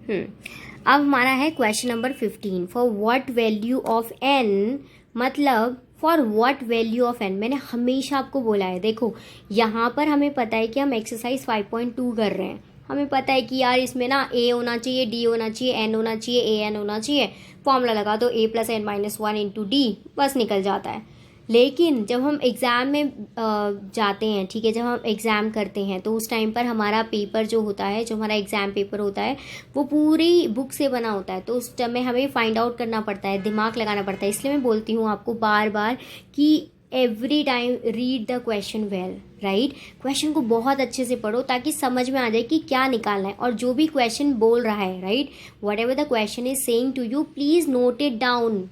अब हमारा है question number 15। For what value of n, मतलब for what value of n. मैंने हमेशा आपको बोला है, देखो यहाँ पर हमें पता है कि हम एक्सरसाइज 5.2 कर रहे हैं। हमें पता है कि यार इसमें ना ए होना चाहिए, डी होना चाहिए, एन होना चाहिए, ए एन होना चाहिए। फॉर्मूला लगा दो a plus n minus 1 into d, बस निकल जाता है। लेकिन जब हम एग्ज़ाम में जाते हैं, ठीक है, जब हम एग्ज़ाम करते हैं तो उस टाइम पर हमारा पेपर जो होता है, जो हमारा एग्ज़ाम पेपर होता है वो पूरी बुक से बना होता है। तो उस टाइम में हमें फाइंड आउट करना पड़ता है, दिमाग लगाना पड़ता है। इसलिए मैं बोलती हूँ आपको बार बार कि every time read the question well, right. Question को बहुत अच्छे से पढ़ो ताकि समझ में आ जाए कि क्या निकालना है। और जो भी क्वेश्चन बोल रहा है, right, whatever the question is saying to you, please note it down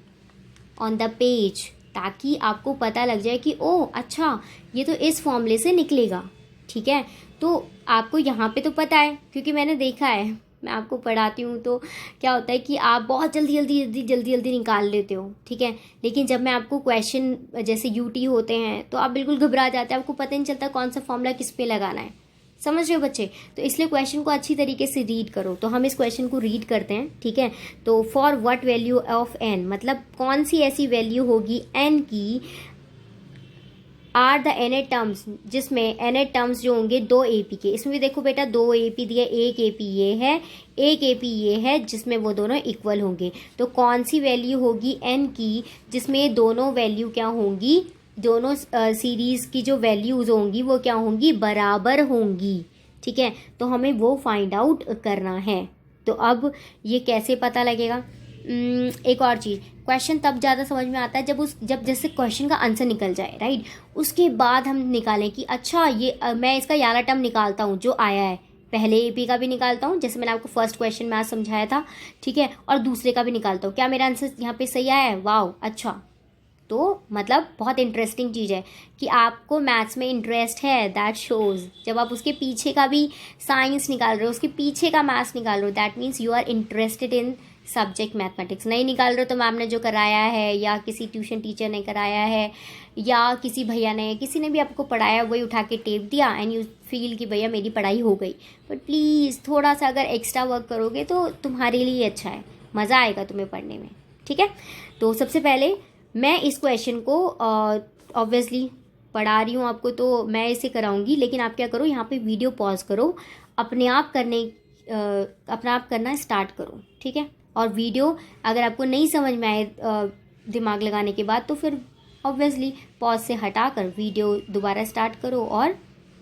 on the page, ताकि आपको पता लग जाए कि ओह अच्छा ये तो इस फॉर्मूले से निकलेगा, ठीक है। तो आपको यहाँ पे तो पता है, क्योंकि मैंने देखा है, मैं आपको पढ़ाती हूँ तो क्या होता है कि आप बहुत जल्दी निकाल लेते हो, ठीक है। लेकिन जब मैं आपको क्वेश्चन जैसे यूटी होते हैं तो आप बिल्कुल घबरा जाते हैं, आपको पता नहीं चलता कौन सा फॉर्मूला किस पे लगाना है। समझ रहे हो बच्चे? तो इसलिए क्वेश्चन को अच्छी तरीके से रीड करो। तो हम इस क्वेश्चन को रीड करते हैं, ठीक है। तो for what value of n, मतलब कौन सी ऐसी वैल्यू होगी एन की, आर द एन टर्म्स, जिसमें एन टर्म्स जो होंगे दो ए पी के। इसमें भी देखो बेटा दो ए पी दिया, एक ए पी ये है, एक ए पी ये है, जिसमें वो दोनों इक्वल होंगे। तो कौन सी वैल्यू होगी एन की जिसमें दोनों वैल्यू क्या होंगी, दोनों सीरीज़ की जो वैल्यूज़ होंगी वो क्या होंगी, बराबर होंगी, ठीक है। तो हमें वो फाइंड आउट करना है। तो अब ये कैसे पता लगेगा? एक और चीज़, क्वेश्चन तब ज़्यादा समझ में आता है जब जैसे क्वेश्चन का आंसर निकल जाए, राइट। उसके बाद हम निकालें कि अच्छा ये मैं इसका याला टर्म निकालता हूँ जो आया है, पहले एपी का भी निकालता हूँ जैसे मैंने आपको फर्स्ट क्वेश्चन में आज समझाया था, ठीक है, और दूसरे का भी निकालता हूँ। क्या मेरा आंसर यहाँ पे सही आया है? वाओ, अच्छा। तो मतलब बहुत इंटरेस्टिंग चीज़ है कि आपको मैथ्स में इंटरेस्ट है, दैट शोज़। जब आप उसके पीछे का भी साइंस निकाल रहे हो, उसके पीछे का मैथ्स निकाल रहे हो, that means you are interested in subject mathematics. नहीं निकाल रहे हो तो मैम ने जो कराया है या किसी ट्यूशन टीचर ने कराया है या किसी भैया ने, किसी ने भी आपको पढ़ाया, वही उठा के टेप दिया एंड यू फील कि भैया मेरी पढ़ाई हो गई। बट प्लीज़ थोड़ा सा अगर एक्स्ट्रा वर्क करोगे तो तुम्हारे लिए अच्छा है, मज़ा आएगा तुम्हें पढ़ने में, ठीक है। तो सबसे पहले मैं इस क्वेश्चन को ऑब्वियसली पढ़ा रही हूँ आपको तो मैं इसे कराऊंगी, लेकिन आप क्या करो, यहाँ पे वीडियो पॉज करो, अपने आप करना स्टार्ट करो, ठीक है। और वीडियो अगर आपको नहीं समझ में आए दिमाग लगाने के बाद, तो फिर ऑब्वियसली पॉज से हटाकर वीडियो दोबारा स्टार्ट करो और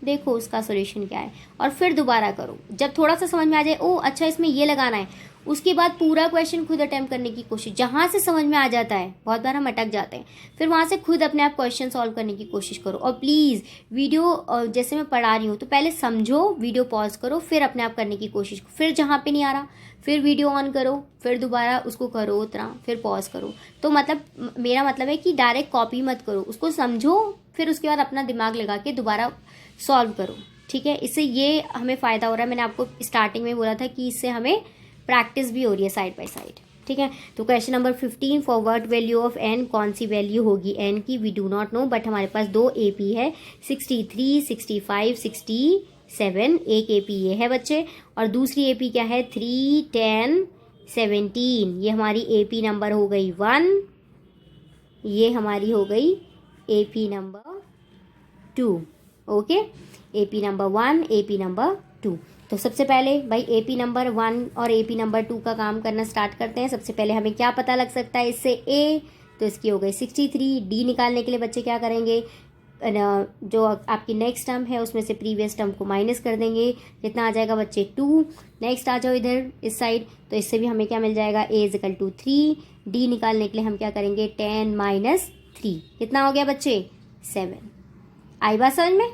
देखो उसका सॉल्यूशन क्या है, और फिर दोबारा करो। जब थोड़ा सा समझ में आ जाए, ओ अच्छा इसमें ये लगाना है, उसके बाद पूरा क्वेश्चन खुद अटेम्प्ट करने की कोशिश। जहाँ से समझ में आ जाता है, बहुत बार हम अटक जाते हैं, फिर वहाँ से खुद अपने आप क्वेश्चन सॉल्व करने की कोशिश करो। और प्लीज़ वीडियो जैसे मैं पढ़ा रही हूँ तो पहले समझो, वीडियो पॉज करो, फिर अपने आप करने की कोशिश। फिर जहाँ पे नहीं आ रहा फिर वीडियो ऑन करो, फिर दोबारा उसको करो उतना, फिर पॉज करो। तो मतलब मेरा मतलब है कि डायरेक्ट कॉपी मत करो, उसको समझो, फिर उसके बाद अपना दिमाग लगा के दोबारा सॉल्व करो, ठीक है। इससे ये हमें फ़ायदा हो रहा है। मैंने आपको स्टार्टिंग में बोला था कि इससे हमें प्रैक्टिस भी हो रही है साइड बाय साइड, ठीक है। तो question number 15, for what value of n, कौन सी वैल्यू होगी एन की, we do not know, but हमारे पास दो ए पी है, 63, 65, 67। एक ए पी ये है बच्चे, और दूसरी ए पी क्या है, 3, 10, 17। ये हमारी ए पी नंबर हो गई 1, ये हमारी हो गई A P number 2, okay. A P number 1, A P number 2। तो सबसे पहले भाई ए पी नंबर 1 और ए पी नंबर 2 का काम करना स्टार्ट करते हैं। सबसे पहले हमें क्या पता लग सकता है इससे, ए, तो इसकी हो गई 63। डी निकालने के लिए बच्चे क्या करेंगे, जो आपकी नेक्स्ट टर्म है उसमें से प्रीवियस टर्म को माइनस कर देंगे, जितना आ जाएगा बच्चे 2। नेक्स्ट आ जाओ इधर इस साइड, तो इससे भी हमें क्या मिल जाएगा, ए इज इक्वल टू 3। डी निकालने के लिए हम क्या करेंगे, 10 माइनस 3, कितना हो गया बच्चे, 7। आई बात समझ में?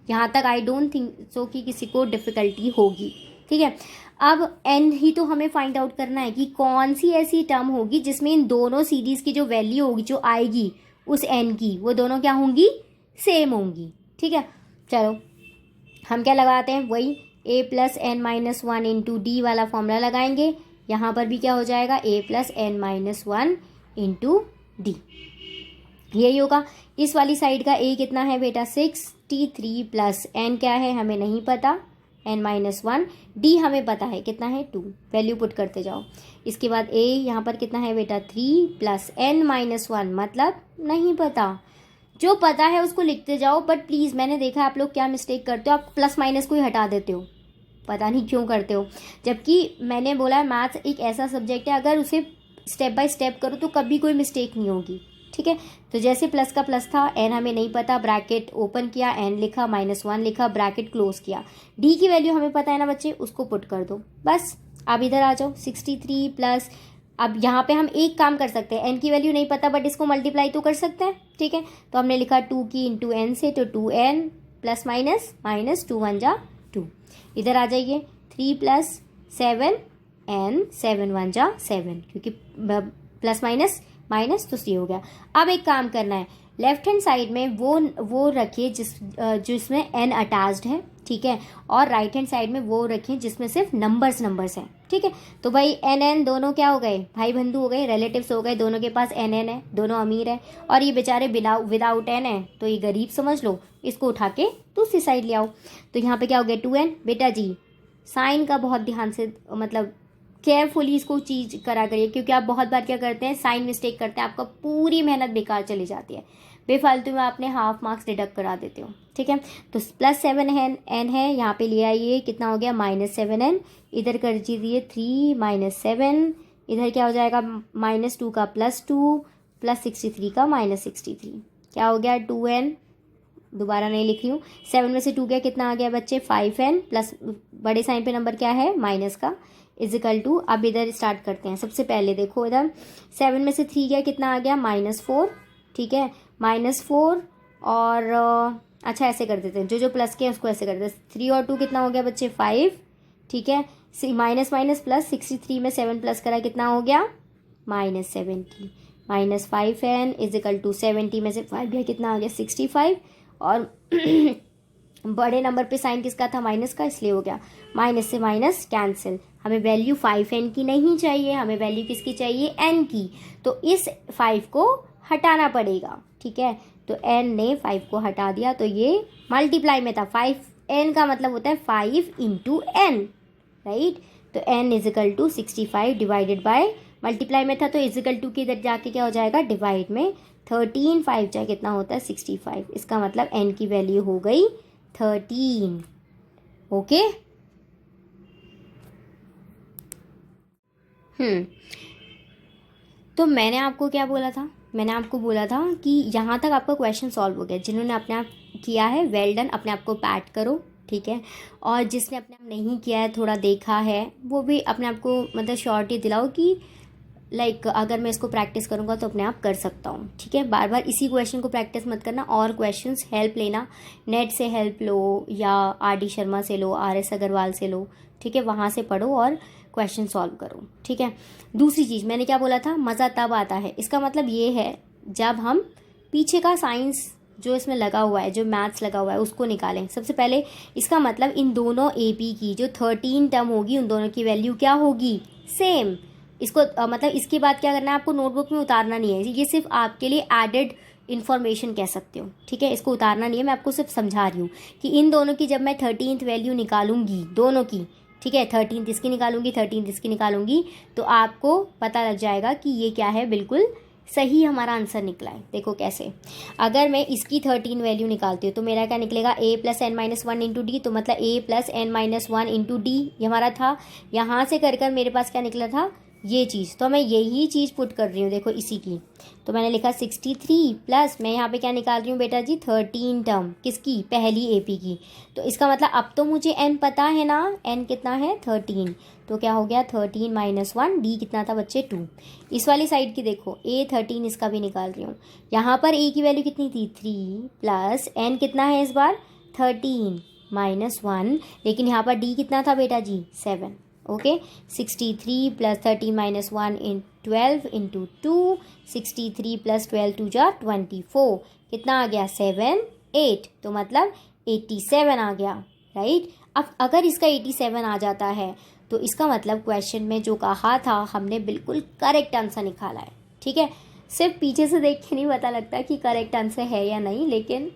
यहाँ तक आई डोंट थिंक सो कि किसी को डिफ़िकल्टी होगी, ठीक है। अब एन ही तो हमें फाइंड आउट करना है कि कौन सी ऐसी टर्म होगी जिसमें इन दोनों सीरीज़ की जो वैल्यू होगी, जो आएगी उस एन की, वो दोनों क्या होंगी, सेम होंगी, ठीक है। चलो हम क्या लगाते हैं, वही a plus n minus 1 into d वाला फॉर्मूला लगाएंगे। यहाँ पर भी क्या हो जाएगा, a plus n minus 1 into d, यही होगा। इस वाली साइड का ए कितना है बेटा, 63 प्लस एन क्या है हमें नहीं पता, n-1, d हमें पता है कितना है 2, वैल्यू पुट करते जाओ। इसके बाद a यहाँ पर कितना है बेटा 3 प्लस n-1 मतलब नहीं पता, जो पता है उसको लिखते जाओ। बट प्लीज़ मैंने देखा है आप लोग क्या मिस्टेक करते हो, आप प्लस माइनस को ही हटा देते हो, पता नहीं क्यों करते हो। जबकि मैंने बोला है मैथ्स एक ऐसा सब्जेक्ट है, अगर उसे स्टेप बाय स्टेप करो तो कभी कोई मिस्टेक नहीं होगी, ठीक है। तो जैसे प्लस का प्लस था, एन हमें नहीं पता, ब्रैकेट ओपन किया, एन लिखा, -1 लिखा, ब्रैकेट क्लोज किया। डी की वैल्यू हमें पता है ना बच्चे, उसको पुट कर दो बस। अब इधर आ जाओ 63 प्लस, अब यहाँ पे हम एक काम कर सकते हैं, एन की वैल्यू नहीं पता बट इसको मल्टीप्लाई तो कर सकते हैं, ठीक है। तो हमने लिखा 2 की इंटू एन से, तो 2n प्लस माइनस माइनस 2 1 जा 2। इधर आ जाइए 3 प्लस 7n 7 1 जा 7, क्योंकि प्लस माइनस माइनस तो सी हो गया। अब एक काम करना है, लेफ्ट हैंड साइड में वो रखिए जिसमें n अटैच्ड है, ठीक है, और राइट हैंड साइड में वो रखिए जिसमें सिर्फ नंबर्स हैं, ठीक है। तो भाई n दोनों क्या हो गए, भाई बंधु हो गए, रिलेटिव्स हो गए, दोनों के पास n है, दोनों अमीर है, और ये बेचारे विदाउट n है तो ये गरीब समझ लो, इसको उठा के दूसरी साइड ले आओ। तो यहाँ पे क्या हो गया 2n। बेटा जी साइन का बहुत ध्यान से मतलब केयरफुली इसको चीज करा करिए, क्योंकि आप बहुत बार क्या करते हैं, साइन मिस्टेक करते हैं, आपका पूरी मेहनत बेकार चली जाती है, बेफालतू में आपने हाफ मार्क्स डिडक्ट करा देते हो, ठीक है। तो प्लस 7n है, यहाँ पे ले आइए, कितना हो गया -7n, इधर कर दीजिए 3 -7, इधर क्या हो जाएगा -2 का +2 प्लस 63 का -63, क्या हो गया 2n, दोबारा नहीं लिख रही हूँ, 7 में से 2 गया, कितना आ गया बच्चे 5n प्लस बड़े साइन पे नंबर क्या है माइनस का, इजिकल टू। अब इधर स्टार्ट करते हैं, सबसे पहले देखो इधर 7 में से 3 गया, कितना आ गया -4, ठीक है, -4 और अच्छा ऐसे कर देते हैं, जो प्लस के हैं उसको ऐसे कर देते हैं, 3 और 2 कितना हो गया बच्चे 5, ठीक है, माइनस माइनस प्लस 63 में 7 प्लस करा, कितना हो गया -70, -5n इजिकल टू 70 में से 5 गया, कितना आ गया 65, और बड़े नंबर पे साइन किसका था माइनस का, इसलिए हो गया माइनस से माइनस कैंसिल। हमें वैल्यू 5n की नहीं चाहिए, हमें वैल्यू किसकी चाहिए n की, तो इस 5 को हटाना पड़ेगा, ठीक है। तो n ने 5 को हटा दिया, तो ये मल्टीप्लाई में था, 5n का मतलब होता है 5 इंटू n, राइट। तो n equal to 65 divided by, multiply में था तो इजिकल टू के इधर जाके क्या हो जाएगा डिवाइड में, 13 5 जाए कितना होता है 65, इसका मतलब n की वैल्यू हो गई 13, ओके। तो मैंने आपको क्या बोला था, मैंने आपको बोला था कि यहाँ तक आपका क्वेश्चन सॉल्व हो गया, जिन्होंने अपने आप किया है वेल डन, अपने आप को पैट करो, ठीक है। और जिसने अपने आप नहीं किया है, थोड़ा देखा है, वो भी अपने आप को मतलब श्योरिटी दिलाओ कि लाइक अगर मैं इसको प्रैक्टिस करूँगा तो अपने आप कर सकता हूँ, ठीक है। बार बार इसी क्वेश्चन को प्रैक्टिस मत करना, और क्वेश्चंस हेल्प लेना, नेट से हेल्प लो या RD शर्मा से लो, RS अग्रवाल से लो, ठीक है, वहाँ से पढ़ो और क्वेश्चन सॉल्व करो, ठीक है। दूसरी चीज़ मैंने क्या बोला था, मज़ा तब आता है, इसका मतलब ये है जब हम पीछे का साइंस जो इसमें लगा हुआ है, जो मैथ्स लगा हुआ है उसको निकालें। सबसे पहले इसका मतलब इन दोनों AP की जो 13 टर्म होगी उन दोनों की वैल्यू क्या होगी, सेम। इसको मतलब इसके बाद क्या करना है, आपको नोटबुक में उतारना नहीं है, ये सिर्फ आपके लिए एडेड इन्फॉर्मेशन कह सकते हो, ठीक है। इसको उतारना नहीं है, मैं आपको सिर्फ समझा रही हूँ कि इन दोनों की जब मैं 13th वैल्यू निकालूंगी दोनों की, ठीक है, 13th इसकी निकालूंगी, 13th इसकी निकालूंगी, तो आपको पता लग जाएगा कि ये क्या है, बिल्कुल सही हमारा आंसर निकला है। देखो कैसे, अगर मैं इसकी 13 वैल्यू निकालती हूँ तो मेरा क्या निकलेगा a plus n-1 into D, तो मतलब a plus n-1 into D ये हमारा था। यहाँ से कर मेरे पास क्या निकला था, ये चीज़, तो मैं यही चीज़ पुट कर रही हूँ, देखो इसी की। तो मैंने लिखा 63 प्लस मैं यहाँ पे क्या निकाल रही हूँ बेटा जी 13 टर्म, किसकी, पहली AP की। तो इसका मतलब अब तो मुझे n पता है ना, n कितना है 13, तो क्या हो गया 13 -1, d कितना था बच्चे 2। इस वाली साइड की देखो a 13, इसका भी निकाल रही हूँ। यहाँ पर a की वैल्यू कितनी थी 3 प्लस n कितना है इस बार 13 -1, लेकिन यहाँ पर d कितना था बेटा जी 7, ओके। 63 प्लस 13 -1 इन 12 इंटू 2, 63 प्लस 12 2 जा 24, कितना आ गया 7 8, तो मतलब 87 आ गया, राइट। अब अगर इसका 87 आ जाता है तो इसका मतलब क्वेश्चन में जो कहा था हमने बिल्कुल करेक्ट आंसर निकाला है, ठीक है। सिर्फ पीछे से देख के नहीं पता लगता कि करेक्ट आंसर है या नहीं, लेकिन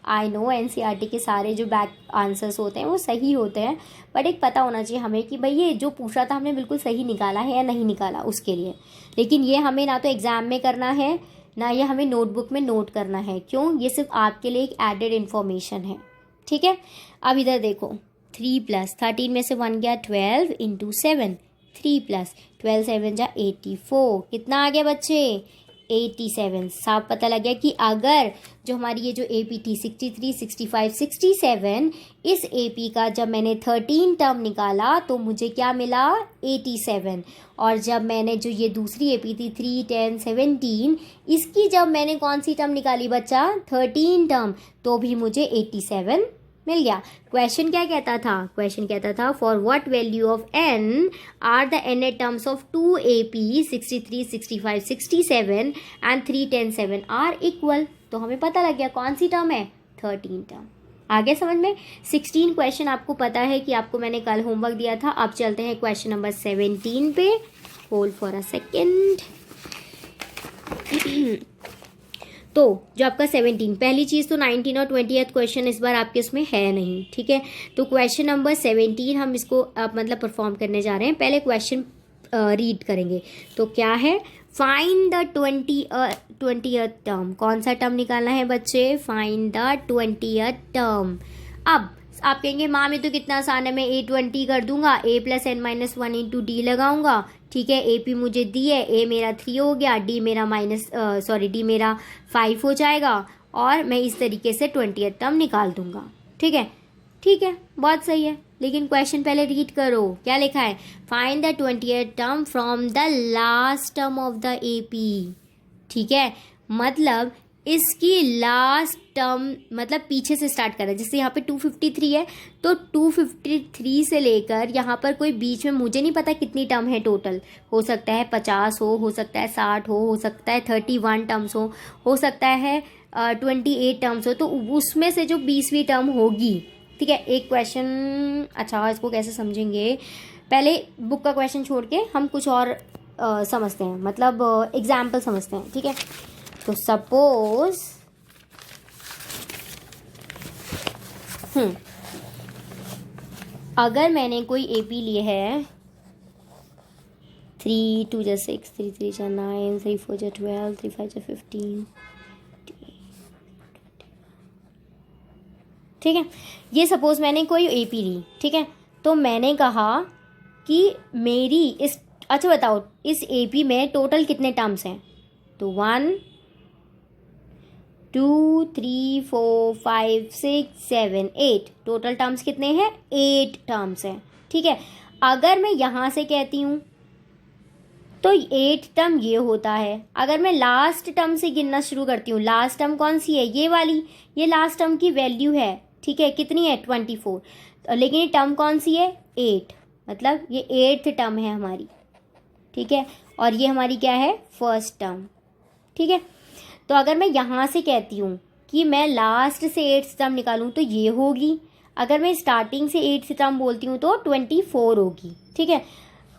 आई नो एनसीईआरटी के सारे जो बैक आंसर्स होते हैं वो सही होते हैं, बट एक पता होना चाहिए हमें कि भाई ये जो पूछा था हमने बिल्कुल सही निकाला है या नहीं निकाला उसके लिए। लेकिन ये हमें ना तो एग्ज़ाम में करना है ना ये हमें नोटबुक में नोट करना है। क्यों? ये सिर्फ आपके लिए एक एडेड इन्फॉर्मेशन है, ठीक है। अब इधर देखो 3 + 13 में से 1 गया 12 × 7, 3 + 12 7 जा 84, कितना आ गया बच्चे 87। साफ पता लग गया कि अगर जो हमारी ये जो AP थी 63 65 67, इस AP का जब मैंने 13 टर्म निकाला तो मुझे क्या मिला 87, और जब मैंने जो ये दूसरी AP थी 3 10 17, इसकी जब मैंने कौन सी टर्म निकाली बच्चा 13 टर्म, तो भी मुझे 87 मिल गया। क्वेश्चन क्या कहता था? क्वेश्चन कहता था for what value of n are the n terms of 2 AP 63 65 67 and 3 10 7 are equal. तो हमें पता लग गया कौन सी टर्म है 13 टर्म। आगे समझ में 16 क्वेश्चन आपको पता है कि आपको मैंने कल होमवर्क दिया था। अब चलते हैं क्वेश्चन नंबर 17 पे। Hold for a second. तो जो आपका 17, पहली चीज़ तो 19 और 20th क्वेश्चन इस बार आपके उसमें है नहीं, ठीक है। तो क्वेश्चन नंबर 17 हम इसको मतलब परफॉर्म करने जा रहे हैं। पहले क्वेश्चन रीड करेंगे। तो क्या है? Find the 20th term. कौन सा टर्म निकालना है बच्चे? Find the 20th term. अब आप कहेंगे माँ मैं तो कितना आसान है, मैं A20 कर दूंगा, A + n - 1 × D लगाऊंगा, ठीक है। AP मुझे दी है, A मेरा 3 हो गया, D मेरा D मेरा 5 हो जाएगा, और मैं इस तरीके से 20th टर्म निकाल दूंगा, ठीक है। ठीक है, बहुत सही है, लेकिन क्वेश्चन पहले रीड करो। क्या लिखा है? Find the 20th term from the last term of the AP, ठीक है। मतलब इसकी लास्ट टर्म मतलब पीछे से स्टार्ट कर रहा है। जैसे यहाँ पे 253 है, तो 253 से लेकर यहाँ पर कोई बीच में, मुझे नहीं पता कितनी टर्म है टोटल, हो सकता है 50 हो सकता है 60 हो सकता है 31 टर्म्स हो सकता है 28 टर्म्स हो, तो उसमें से जो 20वीं टर्म होगी, ठीक है। एक क्वेश्चन, अच्छा इसको कैसे समझेंगे, पहले बुक का क्वेश्चन छोड़ के हम कुछ और समझते हैं, मतलब एग्जाम्पल समझते हैं, ठीक है। तो सपोज अगर मैंने कोई AP लिए है 3 2 × 6 3 3 × 9 3 4 × 12 3 5 × 15, ठीक है। ये सपोज मैंने कोई AP ली, ठीक है। तो मैंने कहा कि मेरी इस, अच्छा बताओ इस AP में टोटल कितने टर्म्स हैं? तो 1 2 3 4 5 6 7 8 टोटल टर्म्स कितने हैं? 8 टर्म्स हैं, ठीक है। अगर मैं यहाँ से कहती हूँ तो 8 टर्म ये होता है। अगर मैं लास्ट टर्म से गिनना शुरू करती हूँ, लास्ट टर्म कौन सी है? ये वाली, ये लास्ट टर्म की वैल्यू है, ठीक है। कितनी है? 24, लेकिन ये टर्म कौन सी है? 8, मतलब ये 8th टर्म है हमारी, ठीक है। और ये हमारी क्या है? फर्स्ट टर्म, ठीक है। तो अगर मैं यहाँ से कहती हूँ कि मैं लास्ट से 8th टर्म निकालूँ तो ये होगी। अगर मैं स्टार्टिंग से 8th टर्म बोलती हूँ तो 24 होगी, ठीक है।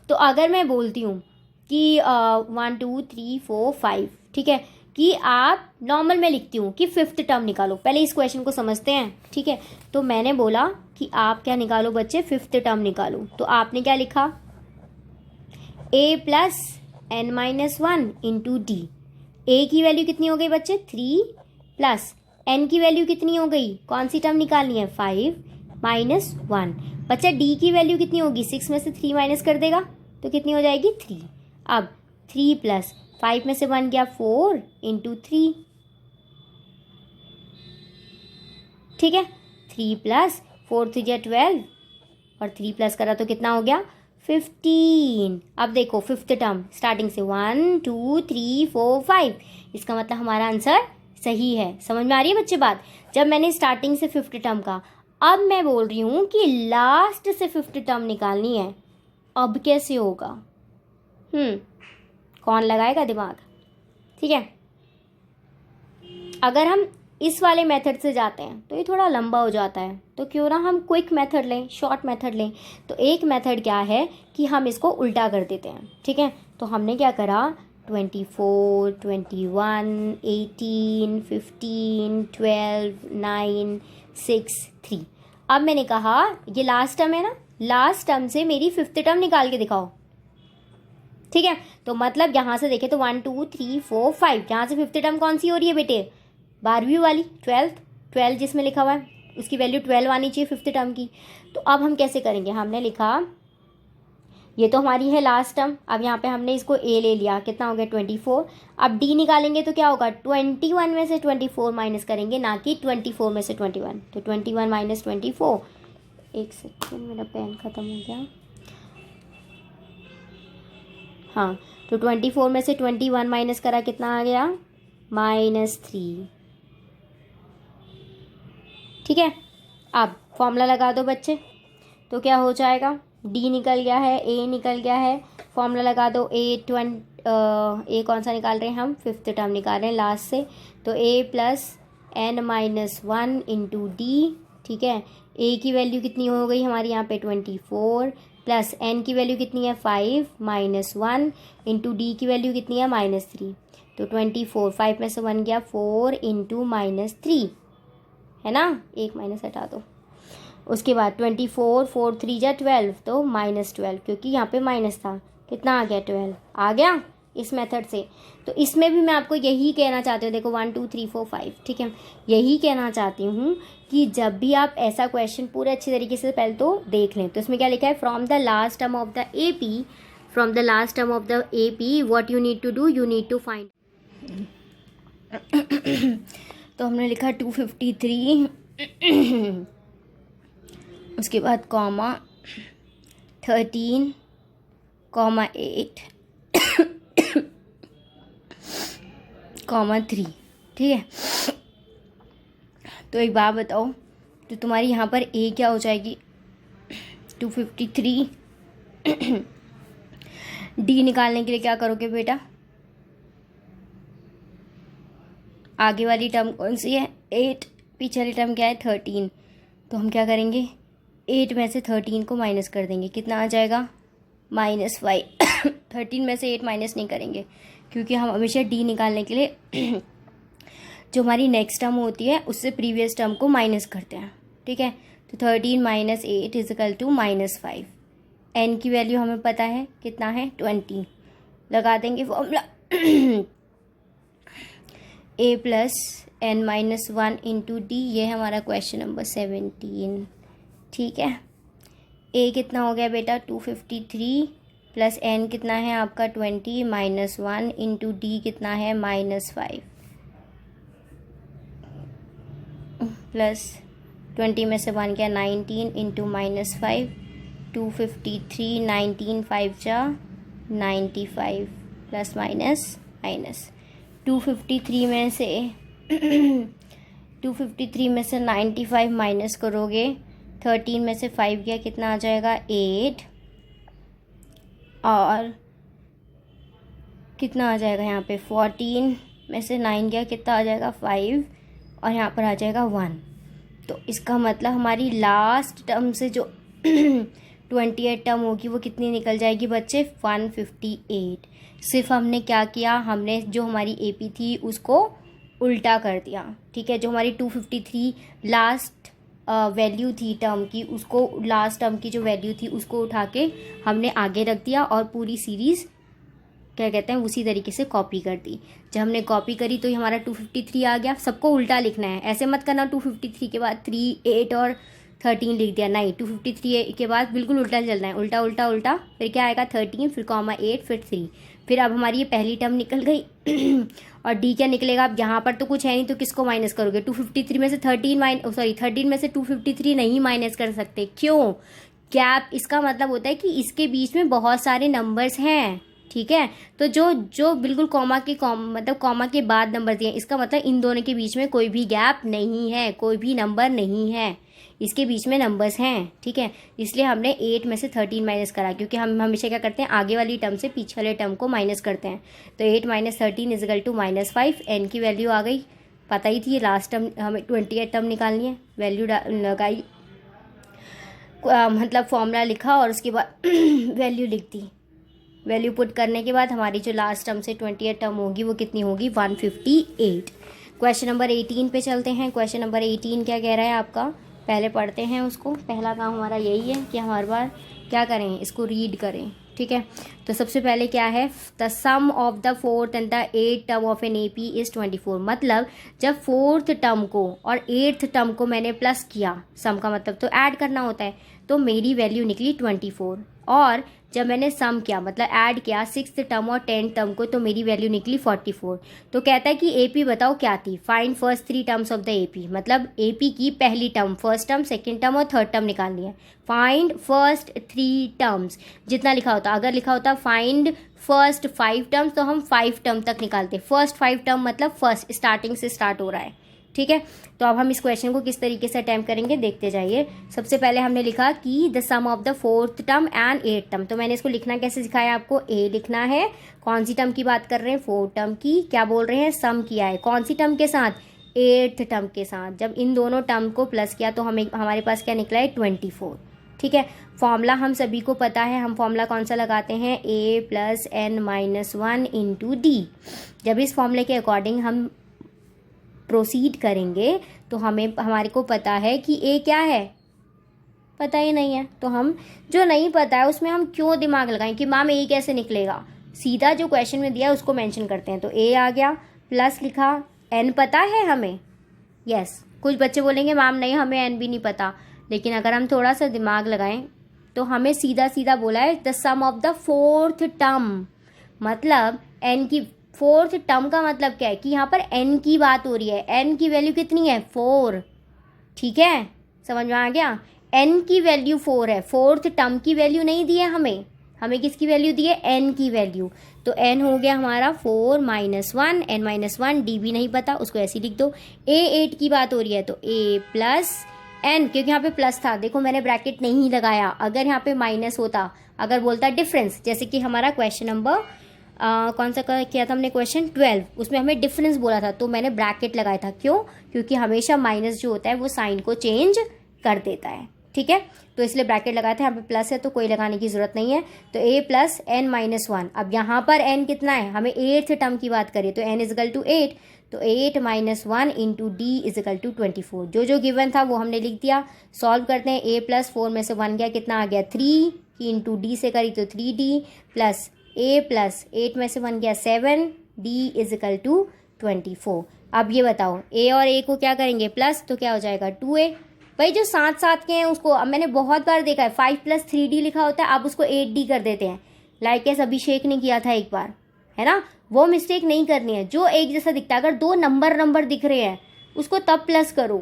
तो अगर मैं बोलती हूँ कि 1 2 3 4 5, ठीक है, कि आप नॉर्मल में लिखती हूँ कि 5th टर्म निकालो। पहले इस क्वेश्चन को समझते हैं, ठीक है। तो मैंने बोला कि आप क्या निकालो बच्चे? 5th टर्म निकालो। तो आपने क्या लिखा? A + n - 1 × D। A की वैल्यू कितनी हो गई बच्चे? 3 + n की वैल्यू कितनी हो गई? कौन सी टर्म निकालनी है? 5 - 1। बच्चा D की वैल्यू कितनी होगी? 6 में से 3 माइनस कर देगा तो कितनी हो जाएगी? 3। अब 3 + 5 में से 1 गया 4 × 3, ठीक है। 3 + 4 3 = 12 और 3 प्लस करा तो कितना हो गया? 15। अब देखो 5th टर्म स्टार्टिंग से 1 2 3 4 5, इसका मतलब हमारा आंसर सही है। समझ में आ रही है बच्चे बात? जब मैंने स्टार्टिंग से 5th टर्म का, अब मैं बोल रही हूँ कि लास्ट से 5th टर्म निकालनी है। अब कैसे होगा? कौन लगाएगा दिमाग? ठीक है। अगर हम इस वाले मेथड से जाते हैं तो ये थोड़ा लंबा हो जाता है, तो क्यों ना हम क्विक मेथड लें, शॉर्ट मेथड लें। तो एक मेथड क्या है कि हम इसको उल्टा कर देते हैं, ठीक है। तो हमने क्या करा 24, 21, 18, 15, 12, 9, 6, 3। अब मैंने कहा ये लास्ट टर्म है ना, लास्ट टर्म से मेरी फिफ्थ टर्म निकाल के दिखाओ। ठीक है, तो मतलब यहाँ से देखें तो 1 2 3 4 5, यहाँ से फिफ्थ टर्म कौन सी हो रही है बेटे? 12वीं वाली, 12 जिसमें लिखा हुआ है उसकी वैल्यू 12 आनी चाहिए फिफ्थ टर्म की। तो अब हम कैसे करेंगे, हमने लिखा ये तो हमारी है लास्ट टर्म, अब यहाँ पे हमने इसको ए ले लिया, कितना हो गया 24। अब डी निकालेंगे तो क्या होगा, 21 में से 24 माइनस करेंगे, ना कि 24 में से 21। तो 21 माइनस 24, एक सेकेंड मेरा पेन ख़त्म हो गया। हाँ, तो 24 में से 21 माइनस करा, कितना आ गया -3। ठीक है, अब फॉर्मूला लगा दो बच्चे, तो क्या हो जाएगा, डी निकल गया है, ए निकल गया है, फॉर्मूला लगा दो। ए कौन सा निकाल रहे हैं हम, फिफ्थ टर्म निकाल रहे हैं लास्ट से, तो ए प्लस n-1 इंटू डी। ठीक है, ए की वैल्यू कितनी हो गई हमारी यहाँ पे 24, प्लस एन की वैल्यू कितनी है 5 -1 इंटू डी की वैल्यू कितनी है -3। तो 24, 5 में से 1 गया 4 इंटू -3, है ना, एक माइनस हटा दो। उसके बाद 24, 4 3 जा 12, तो -12, क्योंकि यहाँ पे माइनस था, कितना आ गया 12 आ गया इस मेथड से। तो इसमें भी मैं आपको यही कहना चाहती हूँ, देखो 1 2 3 4 5, ठीक है, यही कहना चाहती हूँ कि जब भी आप ऐसा क्वेश्चन पूरे अच्छे तरीके से पहले तो देख लें। तो इसमें क्या लिखा है, from the last term of the A P what you need to do, you need to find. तो हमने लिखा 253, उसके बाद कॉमा 13, कॉमा 8, कॉमा 3। ठीक है, तो एक बात बताओ, तो तुम्हारी यहाँ पर ए क्या हो जाएगी 253। डी निकालने के लिए क्या करोगे बेटा, आगे वाली टर्म कौन सी है 8, पीछे वाली टर्म क्या है 13। तो हम क्या करेंगे, 8 में से 13 को माइनस कर देंगे, कितना आ जाएगा -5। 13 में से 8 माइनस नहीं करेंगे, क्योंकि हम हमेशा डी निकालने के लिए जो हमारी नेक्स्ट टर्म होती है उससे प्रीवियस टर्म को माइनस करते हैं। ठीक है, तो 13 - 8 इक्वल टू -5। एन की वैल्यू हमें पता है कितना है 20, लगा देंगे formula a plus n-1 into D. ये है हमारा क्वेश्चन नंबर 17। ठीक है, a कितना हो गया बेटा 253, प्लस n कितना है आपका 20 -1 इंटू डी कितना है -5, प्लस 20 में से 1 क्या 19 इंटू -5, 253, 19 5 जा 95, प्लस माइनस 253 में से 253 में से 95 माइनस करोगे, 13 में से 5 गया कितना आ जाएगा 8, और कितना आ जाएगा यहाँ पे 14 में से 9 गया कितना आ जाएगा 5, और यहाँ पर आ जाएगा 1। तो इसका मतलब हमारी लास्ट टर्म से जो 28 टर्म होगी वो कितनी निकल जाएगी बच्चे 158। सिर्फ हमने क्या किया, हमने जो हमारी एपी थी उसको उल्टा कर दिया। ठीक है, जो हमारी 253 लास्ट वैल्यू थी टर्म की, उसको लास्ट टर्म की जो वैल्यू थी उसको उठा के हमने आगे रख दिया, और पूरी सीरीज़ क्या कहते हैं उसी तरीके से कॉपी कर दी। जब हमने कॉपी करी तो ये हमारा 253 आ गया। सबको उल्टा लिखना है, ऐसे मत करना 253 के बाद 3, 8 और 13 लिख दिया, नहीं 253 के बाद बिल्कुल उल्टा चलना है, उल्टा उल्टा उल्टा, फिर क्या आएगा 13, फिर कॉमा 8, फिर 3। फिर अब हमारी ये पहली टर्म निकल गई और डी क्या निकलेगा, अब यहाँ पर तो कुछ है नहीं तो किसको माइनस करोगे, 253 में से 13 में से 253 नहीं माइनस कर सकते। क्यों, गैप, इसका मतलब होता है कि इसके बीच में बहुत सारे नंबर्स हैं। ठीक है, तो जो बिल्कुल कॉमा के बाद नंबर दिए, इसका मतलब इन दोनों के बीच में कोई भी गैप नहीं है, कोई भी नंबर नहीं है, इसके बीच में नंबर्स हैं। ठीक है, इसलिए हमने 8 में से 13 माइनस करा, क्योंकि हम हमेशा क्या करते हैं आगे वाली टर्म से पीछे वाले टर्म को माइनस करते हैं। तो 8 - 13 इक्वल टू -5। एन की वैल्यू आ गई, पता ही थी लास्ट टर्म हमें 28 टर्म निकालनी है, वैल्यू लगाई, मतलब फॉर्मूला लिखा और उसके बाद वैल्यू लिख दी। वैल्यू पुट करने के बाद हमारी जो लास्ट टर्म से 20th टर्म होगी वो कितनी होगी 158। क्वेश्चन नंबर 18 पे चलते हैं। क्वेश्चन नंबर 18 क्या कह रहा है आपका, पहले पढ़ते हैं उसको। पहला काम हमारा यही है कि हम हर बार क्या करें, इसको रीड करें, ठीक है। तो सबसे पहले क्या है, the sum of the 4th and the 8th term of an AP is 24। मतलब जब 4th टर्म को और 8th टर्म को मैंने प्लस किया, सम का मतलब तो ऐड करना होता है, तो मेरी वैल्यू निकली 24। और जब मैंने सम किया मतलब ऐड किया 6th टर्म और 10th टर्म को, तो मेरी वैल्यू निकली 44। तो कहता है कि AP बताओ क्या थी, find first 3 terms of the AP। मतलब AP की पहली term, first term, second term और थर्ड टर्म निकालनी है। फाइंड फर्स्ट 3 टर्म्स, जितना लिखा होता, अगर लिखा होता फाइंड फर्स्ट 5 टर्म्स तो हम 5 टर्म तक निकालते। फर्स्ट 5 टर्म मतलब फर्स्ट, स्टार्टिंग से स्टार्ट हो रहा है, ठीक है। तो अब हम इस क्वेश्चन को किस तरीके से अटेम्प्ट करेंगे देखते जाइए। सबसे पहले हमने लिखा कि the sum of the 4th term and 8th term. तो मैंने इसको लिखना कैसे सिखाया आपको, ए लिखना है, कौन सी टर्म की बात कर रहे हैं, 4th टर्म की। क्या बोल रहे हैं, सम किया है, कौन सी टर्म के साथ, 8th टर्म के साथ। जब इन दोनों टर्म को प्लस किया तो हमारे पास क्या निकला है 24, ठीक है। फॉर्मूला हम सभी को पता है, हम फॉर्मूला कौन सा लगाते हैं, a + n-1 × d। जब इस फॉर्मूले के अकॉर्डिंग हम प्रोसीड करेंगे तो हमारे को पता है कि ए क्या है, पता ही नहीं है। तो हम जो नहीं पता है उसमें हम क्यों दिमाग लगाएं कि मैम ए कैसे निकलेगा, सीधा जो क्वेश्चन में दिया है उसको मेंशन करते हैं। तो ए आ गया, प्लस लिखा, एन पता है हमें, यस। कुछ बच्चे बोलेंगे मैम नहीं हमें एन भी नहीं पता, लेकिन अगर हम थोड़ा सा दिमाग लगाएं तो हमें सीधा सीधा बोला है the sum of the 4th term. मतलब एन की 4th टर्म का मतलब क्या है कि यहाँ पर n की बात हो रही है, n की वैल्यू कितनी है 4, ठीक है, समझ में आ गया। n की वैल्यू 4 है, 4th टर्म की वैल्यू नहीं दी है हमें किसकी वैल्यू दी है, n की वैल्यू। तो n हो गया हमारा 4 - 1, n-1, d भी नहीं पता, उसको ऐसे ही लिख दो। a 8 की बात हो रही है तो a + n, क्योंकि यहाँ पे प्लस था, देखो मैंने ब्रैकेट नहीं लगाया, अगर यहाँ पे माइनस होता, अगर बोलता डिफरेंस, जैसे कि हमारा क्वेश्चन नंबर कौन सा किया था हमने, क्वेश्चन 12, उसमें हमें डिफरेंस बोला था तो मैंने ब्रैकेट लगाया था। क्यों, क्योंकि हमेशा माइनस जो होता है वो साइन को चेंज कर देता है, ठीक है। तो इसलिए ब्रैकेट लगाया था, यहाँ पे प्लस है तो कोई लगाने की जरूरत नहीं है। तो a + n-1, अब यहाँ पर n कितना है, हमें 8th टर्म की बात करें तो n = 8, तो 8 - 1 × d = 24। जो गिवन था वो हमने लिख दिया। सॉल्व करते हैं, a + 4 में से 1 गया, कितना आ गया 3, की × d से करी तो 3d, प्लस a + 8 में से 1 गया 7, d = 24। अब ये बताओ a और a को क्या करेंगे प्लस, तो क्या हो जाएगा 2a। भाई जो साथ साथ के हैं उसको, अब मैंने बहुत बार देखा है 5 + 3d लिखा होता है, आप उसको 8d कर देते हैं, लाइक ऐसा अभिषेक ने किया था एक बार, है ना। वो मिस्टेक नहीं करनी है, जो एक जैसा दिखता है, अगर दो नंबर दिख रहे हैं उसको तब प्लस करो।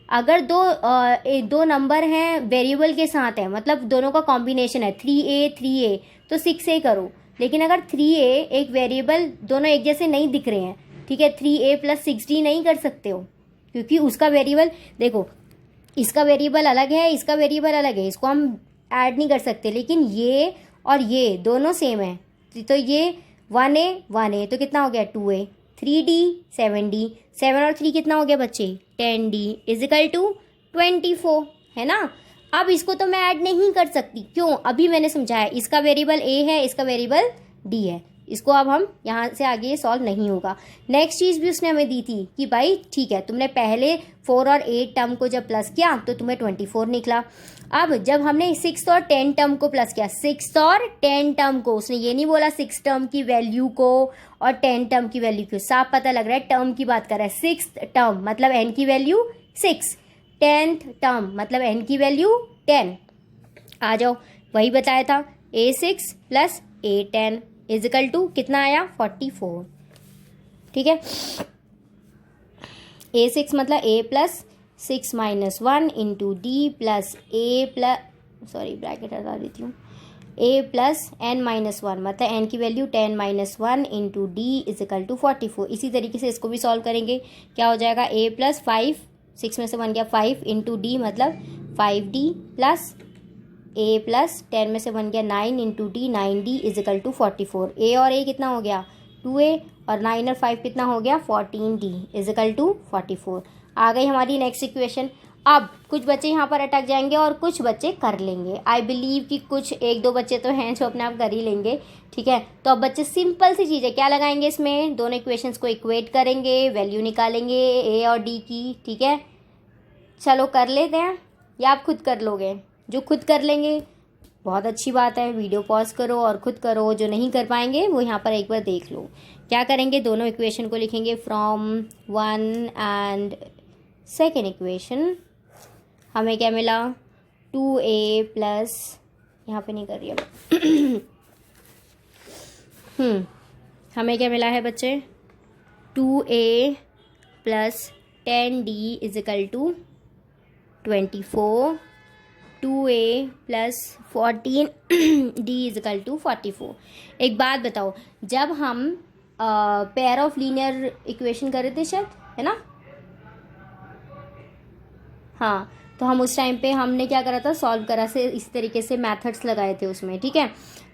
अगर दो नंबर हैं वेरिएबल के साथ हैं, मतलब दोनों का कॉम्बिनेशन है 3a तो 6a करो। लेकिन अगर 3a एक वेरिएबल, दोनों एक जैसे नहीं दिख रहे हैं, ठीक है, 3a + 6d नहीं कर सकते हो, क्योंकि उसका वेरिएबल देखो, इसका वेरिएबल अलग है, इसका वेरिएबल अलग है, इसको हम ऐड नहीं कर सकते। लेकिन ये और ये दोनों सेम है, तो ये 1a तो कितना हो गया 2a, 3d 7d, 7 और 3 कितना हो गया बच्चे 10d = 24, है ना। अब इसको तो मैं ऐड नहीं कर सकती, क्यों, अभी मैंने समझाया, इसका वेरिएबल a है, इसका वेरिएबल d है, इसको अब हम यहाँ से आगे सॉल्व नहीं होगा। नेक्स्ट चीज़ भी उसने हमें दी थी कि भाई ठीक है, तुमने पहले 4 और 8 टर्म को जब प्लस किया तो तुम्हें 24 निकला। अब जब हमने 6 और 10 टर्म को प्लस किया, 6 और 10 टर्म को, उसने ये नहीं बोला 6 टर्म की वैल्यू को और 10 टर्म की वैल्यू को, साफ पता लग रहा है टर्म की बात कर रहा है। 6th टर्म मतलब n की वैल्यू 6, 10th टर्म मतलब n की वैल्यू 10। आ जाओ, वही बताया था, a6 + a10 = कितना आया 44, ठीक है। a6 मतलब a + 6 - 1 × d + a + sorry bracket हटा देती हूँ, a + n-1 मतलब n की वैल्यू 10 - 1 × d = 44। इसी तरीके से इसको भी सॉल्व करेंगे, क्या हो जाएगा a + 5, 6 में से 1 गया 5 × d मतलब 5d, प्लस a + 10 में से 1 गया 9 × d, 9d = 44। a और a कितना हो गया 2a, और 9 और 5 कितना हो गया 14d = 44। आ गई हमारी नेक्स्ट इक्वेशन। अब कुछ बच्चे यहाँ पर अटक जाएंगे और कुछ बच्चे कर लेंगे। आई बिलीव कि कुछ 1-2 बच्चे तो हैं जो अपने आप कर ही लेंगे, ठीक है। तो अब बच्चे सिंपल सी चीज़ है, क्या लगाएंगे इसमें, दोनों इक्वेशंस को इक्वेट करेंगे, वैल्यू निकालेंगे ए और डी की, ठीक है। चलो कर लेते हैं, या आप खुद कर लोगे? जो खुद कर लेंगे बहुत अच्छी बात है, वीडियो पॉज करो और खुद करो। जो नहीं कर पाएंगे वो यहाँ पर एक बार देख लो। क्या करेंगे, दोनों इक्वेशन को लिखेंगे फ्रॉम 1 एंड सेकेंड इक्वेशन। हमें क्या मिला, 2a प्लस, यहाँ पे नहीं कर रही अब हमें क्या मिला है बच्चे, 2a plus 10d is equal to 24, 2a plus 14d is equal to 44। एक बात बताओ, जब हम पेयर ऑफ लीनियर इक्वेशन कर रहे थे शायद, है ना, हाँ, तो हम उस टाइम पे हमने क्या करा था, सॉल्व करा से इस तरीके से मेथड्स लगाए थे उसमें, ठीक है।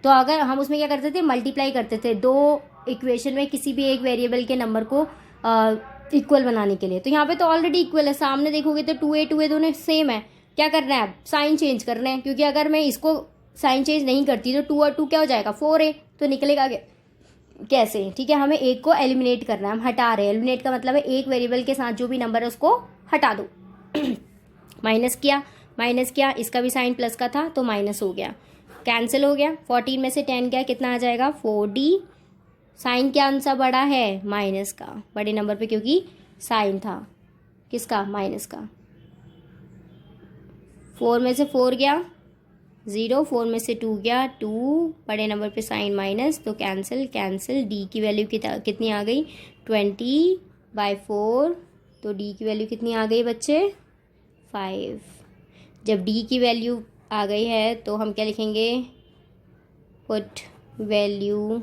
तो अगर हम उसमें क्या करते थे, मल्टीप्लाई करते थे दो इक्वेशन में किसी भी एक वेरिएबल के नंबर को इक्वल बनाने के लिए। तो यहाँ पे तो ऑलरेडी इक्वल है, सामने देखोगे तो 2a दोनों सेम है। क्या करना है, अब साइन चेंज करना है, क्योंकि अगर मैं इसको साइन चेंज नहीं करती तो 2 और 2 क्या हो जाएगा, 4a, तो निकलेगा कैसे, ठीक है। हमें एक को एलिमिनेट करना है, हम हटा रहे हैं। एलिमिनेट का मतलब है एक वेरिएबल के साथ जो भी नंबर है उसको हटा दो। माइनस किया, इसका भी साइन प्लस का था तो माइनस हो गया, कैंसिल हो गया। 14 में से 10 गया, कितना आ जाएगा, 4d। साइन क्या आंसर बड़ा है, माइनस का, बड़े नंबर पे, क्योंकि साइन था किसका, माइनस का। 4 में से 4 गया 0, 4 में से 2 गया 2, बड़े नंबर पे साइन माइनस, तो कैंसिल। डी की वैल्यू कितनी आ गई, 20/4, तो डी की वैल्यू कितनी आ गई बच्चे, 5। जब डी की वैल्यू आ गई है तो हम क्या लिखेंगे, put value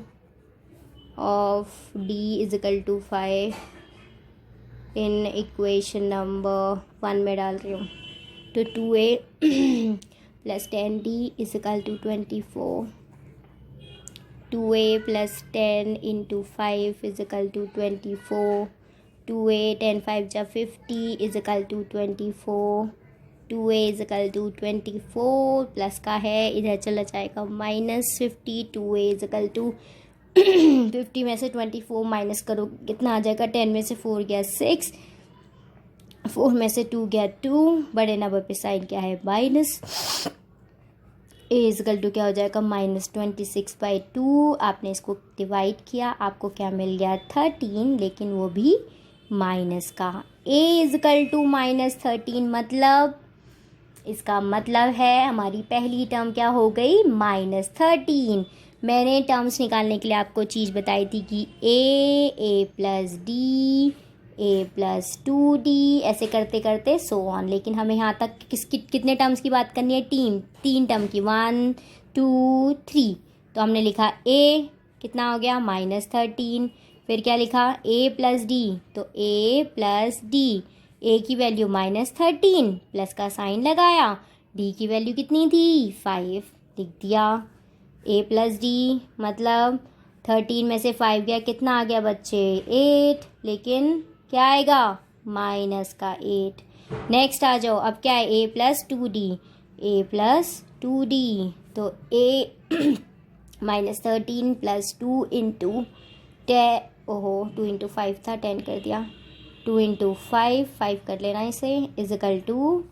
of d is equal to 5 in equation number 1 में डाल रही हूँ। तो 2a plus 10d is equal to 24, 2a plus 10 into 5 is equal to 24, 2a 10 5 जा 50 is equal to 24, 2a is equal to 24 plus का है, इधर चला जाएगा -50, 2a इज इक्वल टू 50 में से 24 माइनस करो, कितना आ जाएगा, 10 में से 4 गया 6, 4 में से 2 गया 2, बड़े नंबर पे साइन क्या है, minus. a is equal to क्या हो जाएगा, -26/2। आपने इसको डिवाइड किया, आपको क्या मिल गया, 13, लेकिन वो भी माइनस का। a इज इक्वल टू -13 मतलब, इसका मतलब है हमारी पहली टर्म क्या हो गई, -13। मैंने टर्म्स निकालने के लिए आपको चीज़ बताई थी कि a plus D, a plus 2d, ऐसे करते करते सो ऑन। लेकिन हमें यहाँ तक कितने टर्म्स की बात करनी है, तीन टर्म की, 1 2 3। तो हमने लिखा a कितना हो गया, -13, फिर क्या लिखा, a प्लस डी, तो a प्लस डी, a की वैल्यू -13 प्लस का साइन लगाया, d की वैल्यू कितनी थी, 5, लिख दिया। a प्लस डी मतलब 13 में से 5 गया, कितना आ गया बच्चे, 8, लेकिन क्या आएगा, माइनस का 8। नेक्स्ट आ जाओ, अब क्या है, a plus 2d, a plus 2d, तो a -13 प्लस 2 इंटू 10, ओहो 2 इंटू 5 था, 10 कर दिया, 2 इंटू 5 कर लेना इसे, इज इक्वल टू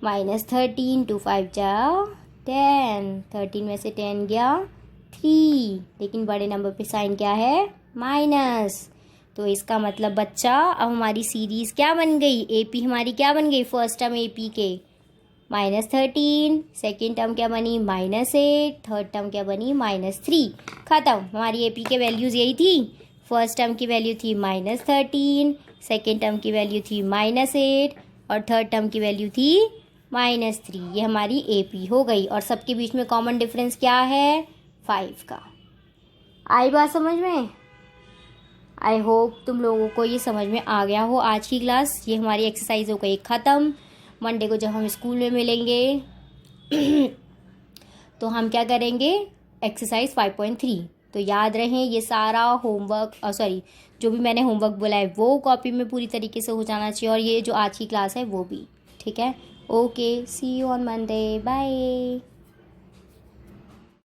-13, 2 5 जा 10, 13 में से 10 गया 3, लेकिन बड़े नंबर पे साइन क्या है, माइनस। तो इसका मतलब बच्चा, अब हमारी सीरीज़ क्या बन गई, एपी हमारी क्या बन गई, फर्स्ट टर्म एपी के -13, सेकेंड टर्म क्या बनी, -8, थर्ड टर्म क्या बनी, -3। खत्म, हमारी एपी के वैल्यूज़ यही थी। फर्स्ट टर्म की वैल्यू थी -13, सेकेंड टर्म की वैल्यू थी -8 और थर्ड टर्म की वैल्यू थी -3। ये हमारी एपी हो गई। और सबके बीच में कॉमन डिफरेंस क्या है, 5 का। आई बात समझ में? आई होप तुम लोगों को ये समझ में आ गया हो आज की क्लास। ये हमारी एक्सरसाइज हो गई ख़त्म। मंडे को जब हम स्कूल में मिलेंगे तो हम क्या करेंगे, एक्सरसाइज 5.3। तो याद रहें, ये सारा होमवर्क जो भी मैंने होमवर्क बोला है वो कॉपी में पूरी तरीके से हो जाना चाहिए, और ये जो आज की क्लास है वो भी। ठीक है। Okay, see you on Monday, bye.